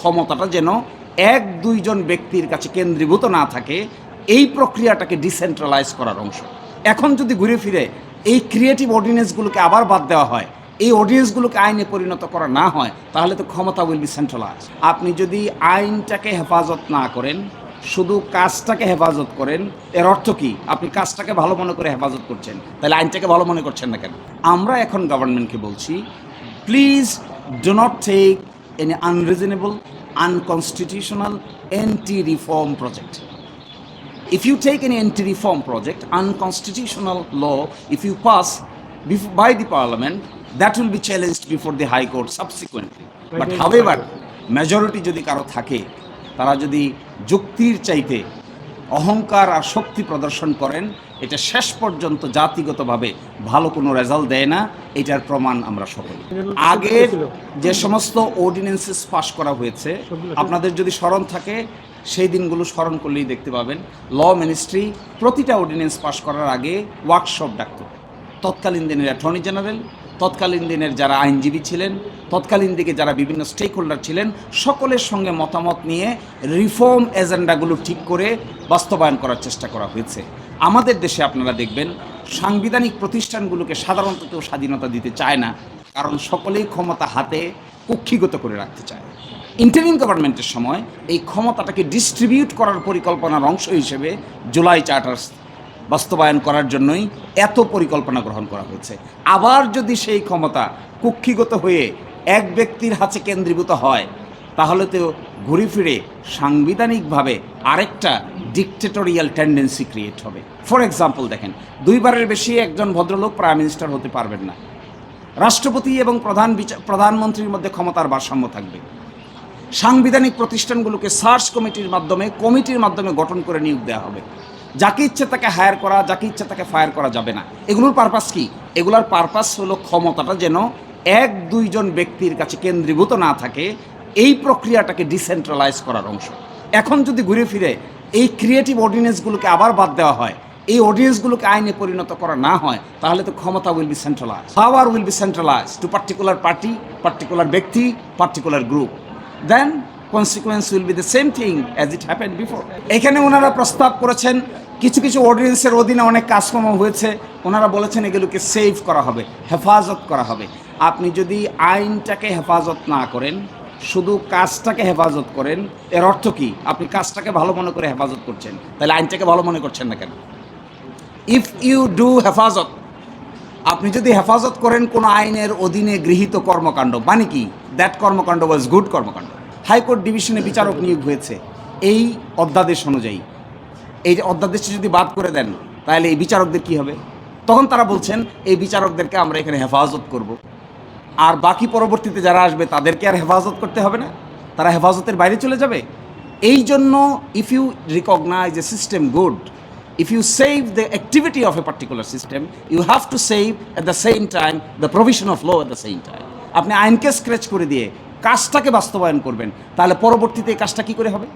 ক্ষমতাটা যেন এক দুইজন ব্যক্তির কাছে কেন্দ্রীভূত না থাকে, এই প্রক্রিয়াটাকে ডিসেন্ট্রালাইজ করার অংশ। এখন যদি ঘুরে ফিরে এই ক্রিয়েটিভ অর্ডিন্যান্সগুলোকে আবার বাদ দেওয়া হয়, এই অর্ডিন্যান্সগুলোকে আইনে পরিণত করা না হয়, তাহলে তো ক্ষমতা উইল বি সেন্ট্রালাইজ। আপনি যদি আইনটাকে হেফাজত না করেন, শুধু কাজটাকে হেফাজত করেন, এর অর্থ কি? আপনি কাজটাকে ভালো মনে করে হেফাজত করছেন, তাহলে আইনটাকে ভালো মনে করছেন না কেন? আমরা এখন গভর্নমেন্টকে বলছি, please do not take any unreasonable, unconstitutional, anti-reform project. If you take any anti-reform project, unconstitutional law, if you pass by the parliament, that will be challenged before the high court subsequently. But however, majority যদি কারো থাকে, তারা যদি যুক্তির চাইতে অহংকার আর শক্তি প্রদর্শন করেন, এটা শেষ পর্যন্ত জাতিগতভাবে ভালো কোনো রেজাল্ট দেয় না। এটার প্রমাণ আমরা সকলে। আগের যে সমস্ত অর্ডিন্যান্সেস পাস করা হয়েছে, আপনাদের যদি স্মরণ থাকে, সেই দিনগুলো স্মরণ করলেই দেখতে পাবেন ল মিনিস্ট্রি প্রতিটা অর্ডিন্যান্স পাস করার আগে ওয়ার্কশপ ডাকত। তৎকালীন দিনের অ্যাটর্নি জেনারেল, তৎকালীন দিনের যারা আইনজীবী ছিলেন, তৎকালীন দিকে যারা বিভিন্ন স্টেক হোল্ডার ছিলেন, সকলের সঙ্গে মতামত নিয়ে রিফর্ম এজেন্ডাগুলো ঠিক করে বাস্তবায়ন করার চেষ্টা করা হয়েছে। আমাদের দেশে আপনারা দেখবেন সাংবিধানিক প্রতিষ্ঠানগুলোকে সাধারণত কেউ স্বাধীনতা দিতে চায় না, কারণ সকলেই ক্ষমতা হাতে কুক্ষিগত করে রাখতে চায়। ইন্টারিম গভর্নমেন্টের সময় এই ক্ষমতাটাকে ডিস্ট্রিবিউট করার পরিকল্পনার অংশ হিসেবে জুলাই চার্টার্স বাস্তবায়ন করার জন্যই এত পরিকল্পনা গ্রহণ করা হয়েছে। আবার যদি সেই ক্ষমতা কুক্ষিগত হয়ে এক ব্যক্তির হাতে কেন্দ্রীভূত হয়, তাহলে তো ঘুরে ফিরে সাংবিধানিকভাবে আরেকটা ডিকটেটোরিয়াল টেন্ডেন্সি ক্রিয়েট হবে। ফর এক্সাম্পল দেখেন, দুইবারের বেশি একজন ভদ্রলোক প্রাইম মিনিস্টার হতে পারবেন না। রাষ্ট্রপতি এবং প্রধানমন্ত্রীর মধ্যে ক্ষমতার ভারসাম্য থাকবে। সাংবিধানিক প্রতিষ্ঠানগুলোকে সার্চ কমিটির মাধ্যমে গঠন করে নিয়োগ দেওয়া হবে। যাকে ইচ্ছে তাকে হায়ার করা, যাকে ইচ্ছে তাকে ফায়ার করা যাবে না। এগুলোর পারপাস কি? এগুলোর পারপাস হলো ক্ষমতাটা যেন এক দুইজন ব্যক্তির কাছে কেন্দ্রীভূত না থাকে, এই প্রক্রিয়াটাকে ডিসেন্ট্রালাইজ করার অংশ। এখন যদি ঘুরে ফিরে এই ক্রিয়েটিভ অর্ডিন্যান্সগুলোকে আবার বাদ দেওয়া হয়, এই অর্ডিন্যান্সগুলোকে আইনে পরিণত করা না হয়, তাহলে তো ক্ষমতা will be centralise, power will be centralise to particular party, particular ব্যক্তি, particular group. Then consequence will be the same thing as it happened before. এখানে ওনারা প্রস্তাব করেছেন কিছু কিছু অর্ডিন্যান্সের অধীনে অনেক কাজকর্ম হয়েছে, ওনারা বলেছেন এগুলোকে সেভ করা হবে, হেফাজত করা হবে। আপনি যদি আইনটাকে হেফাজত না করেন, শুধু কাজটাকে হেফাজত করেন, এর অর্থ কি? আপনি কাজটাকে ভালো মনে করে হেফাজত করছেন, তাহলে আইনটাকে ভালো মনে করছেন না কেন? ইফ ইউ ডু হেফাজত, আপনি যদি হেফাজত করেন কোনো আইনের অধীনে গৃহীত কর্মকাণ্ড, মানে কি? দ্যাট কর্মকাণ্ড ওয়াজ গুড কর্মকাণ্ড। হাইকোর্ট ডিভিশনে বিচারক নিয়োগ হয়েছে এই অধ্যাদেশ অনুযায়ী। এই যে অধ্যাদেশটি যদি বাদ করে দেন, তাহলে এই বিচারকদের কি হবে? তখন তারা বলছেন এই বিচারকদেরকে আমরা এখানে হেফাজত করব, আর বাকি পরবর্তীতে যারা আসবে তাদেরকে আর হেফাজত করতে হবে না, তারা হেফাজতের বাইরে চলে যাবে। এই জন্য if you recognise a system good, if you save the activity of a particular system, you have to save at the same time the provision of law at the same time. আপনি আইনকে scratch করে দিয়ে কাজটাকে বাস্তবায়ন করবেন, তাহলে পরবর্তীতে এই কাজটা কি করে হবে?